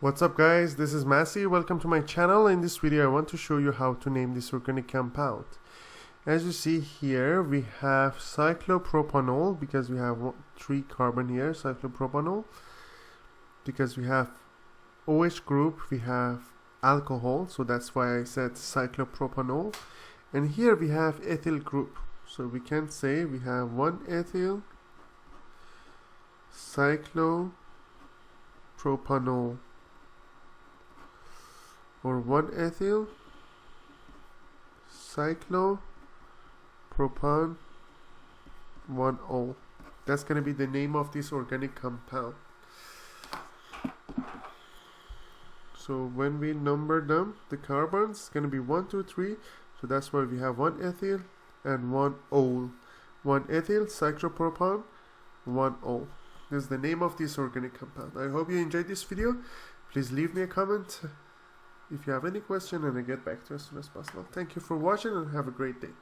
What's up guys, this is Masi. Welcome to my channel. In this video I want to show you how to name this organic compound. As you see here, we have cyclopropanol because we have 3 carbon here, cyclopropanol. Because we have OH group, we have alcohol, so that's why I said cyclopropanol. And here we have ethyl group, so we can say we have 1 ethyl cyclopropanol, or 1 ethyl cyclopropan 1O. That's going to be the name of this organic compound. So when we number them, the carbons, it's going to be 1, 2, 3. So that's why we have 1 ethyl and 1 ol. 1 ethyl cyclopropan 1O. This is the name of this organic compound. I hope you enjoyed this video. Please leave me a comment if you have any question, and I'll get back to you as soon as possible. Thank you for watching and have a great day.